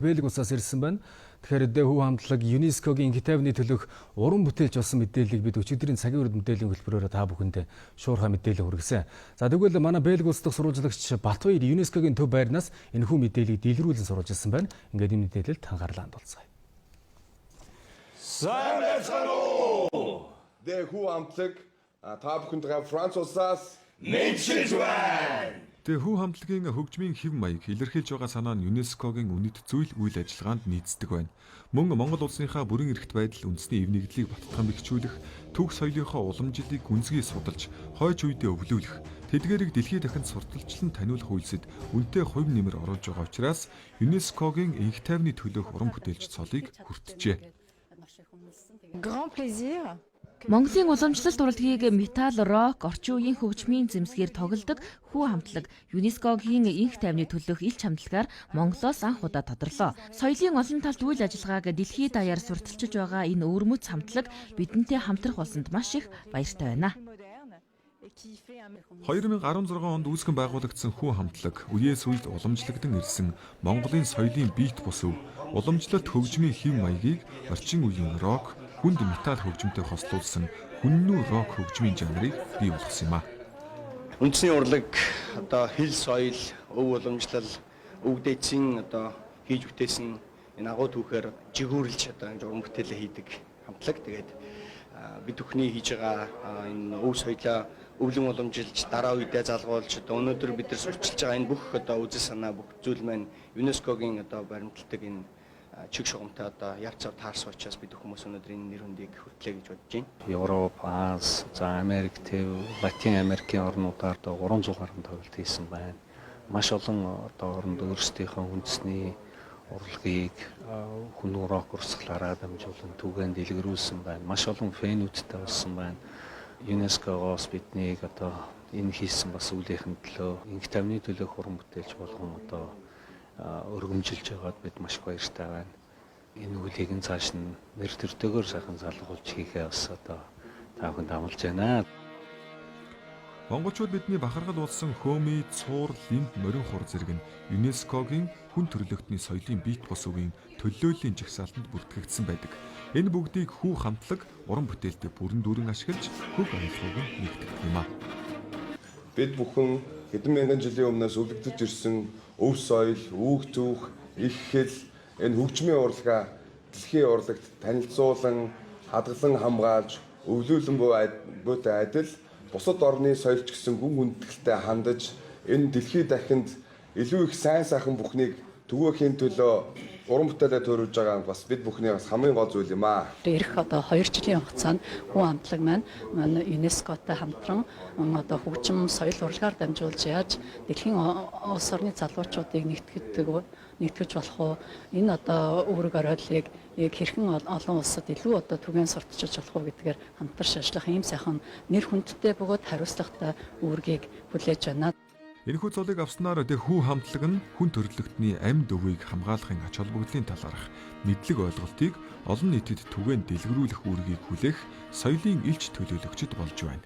Бэлэг улсаас ирсэн байна. Тэгэхээр хүү хамтлаг ЮНЕСКОгийн инх тайвны төлөөх уран бүтээлч болсон мэдээллийг бид өчигдрийн цагийн урд мэдээллийн хөтөлбөрөөр та бүхэндээ шуурхай мэдээлэл хүргэсэн. За тэгвэл манай Бэлэг улс дахь сурвалжлагч Батбаяр ЮНЕСКОгийн төв байрнаас энэхүү мэдээллийг дэлгэрүүлэн сурвалжилсан байна. Ингээд энэ мэдээлэлд анхаарлаа хандуулцгаая. Сайн байцгаана уу. Хүү хамтлаг та бүхэндээ Франц улсаас мэдчилж байна. Хүү хамтлагийн хөгжмийн хэв маяг илэрхийлж байгаа санаа нь ЮНЕСКОгийн үнэт зүйл үйл ажиллагаанд нийцдэг байна. Мөн Монгол улсынхаа бүрэн эрхт байдал үндэсний эв нэгдлийг баттган бэхжүүлэх, түүх соёлынхоо уламжлалыг гүнзгий судалж, хойч үедээ өвлүүлэх, тэдгээрийг дэлхийд дахинд сурталчлан таниулах үйлсэд үнэтэй хувь нэмэр оруулж байгаа учраас ЮНЕСКОгийн инх тайвны төлөөх уран бүтээлч цолыг хүртжээ. Монголын уламжлалт урлагийг металл, рок, орчин үеийн хөгжмийн зэмсгээр тоглодог хүү хамтлаг ЮНЕСКОгийн инх тайвны төлөөх ил чамдлагаар Монголоос анх удаа тодорлоо. Соёлын олон талт үйл ажиллагааг дэлхийд даяар сурталчилж байгаа энэ өвөрмөц хамтлаг бидэнтэй хамтрах болсонд маш их баяртай байна. 2016 онд үүсгэн байгуулагдсан хүү хамтлаг үеэс үед уламжлагдсан ирсэн Монголын соёлын биет бус өв, уламжлалт хөгжмийн хэв маягийг орчин үеийн рок, хүнд металл хөгжмөнтэй хослуулсан хүннүү рок хөгжмийн жанрыг бий болгосон юм а. Үндэсний урлаг хил соёл, өв уламжлал, өвгдээцийн хийж бүтээсэн энэ агуу түүхээр жигүүрлж уран бүтээлээ хийдэг хамтлаг. Тэгээд бид бүхний хийж байгаа энэ өв соёлоо өвлөн уламжилж дараа үедээ залгуулж өнөөдөр бид нар сурчилж байгаа энэ бүх үзэл санаа бүх зүйл маань ЮНЕСКОгийн баримталдаг энэ чиг шугамтай явцаар таарсан учраас бид хүмүүс өнөөдөр энэ нэр хүндийг хүртлээ гэж бодож байна. Европ, Аз, Америк, Латин Америкийн орнуудаар 300 гаруй тоглолт хийсэн байна. Маш олон орнд өөрсдийнхөө үндэсний урлагийг хүннүү рок урсгалаараа дамжуулан түгээн дэлгэрүүлсэн байна. Маш олон фэнүүдтэй болсон байна. ЮНЕСКОгоос биднийг энэ хийсэн бас үлийнхэн төлөө инх тайвны төлөөх уран бүтээлч болгон өргөмжилж байгаад бид маш баяртай байна. Энэ үлийг нь цааш нь нэр төртэйгээр сайхан залгуулж хийхээ бас та бүхэнд амлаж байна. Монголчууд бидний бахархал болсон хөөми, цуур, лимб, морин хур зэрэг нь ЮНЕСКОгийн хүн төрөлхтний соёлын биет бус өвийн төлөөллийн жагсаалтанд бүртгэгдсэн байдаг. Энэ бүгдийг хүү хамтлаг уран бүтээлтэй бүрэн дүүрэн ашиглаж хөв амьдлыг нэгтгэдэг юм а. Бид бүхэн хэдэн мянган жилийн өмнөөс өвлөгдөж ирсэн өв соёл, үүх түүх, их хэл энэ хөгжмийн урлагаа дэлхийн урлагт танилцуулан, хадгалан хамгаалж, өвлүүлэн буйтай адил бусад орны соёлч гэсэн гүн хүндэтгэлтэй хандаж энэ дэлхийд дахинд илүү их сайн сайхан бүхнийг түгээхийн төлөө уран бүтээлээ төрүүлж байгаа нь бас бид бүхний бас хамгийн гол зүйл юм аа. Ирэх 2 жилийн хугацаанд хүү хамтлаг маань ЮНЕСКОтой хамтран хөгжим соёл урлагаар дамжуулж яаж дэлхийн улс орны залуучуудыг нэгтгэж болох уу? Энэ үүрэг оройлыг хэрхэн олон улсад илүү түгээн сурталчилж болох уу гэдгээр хамтарч ажиллах ийм сайхан нэр хүндтэй бөгөөд хариуцлагатай үүргийг хүлээж байна. Энэхүү цолыг авснаар хүү хамтлаг нь хүн төрөлхтний амьд өвийг хамгаалахын ач холбогдлын талаарх мэдлэг ойлголтыг олон нийтэд түгээн дэлгэрүүлэх үүргийг хүлээх соёлын илч төлөөлөгчд болж байна.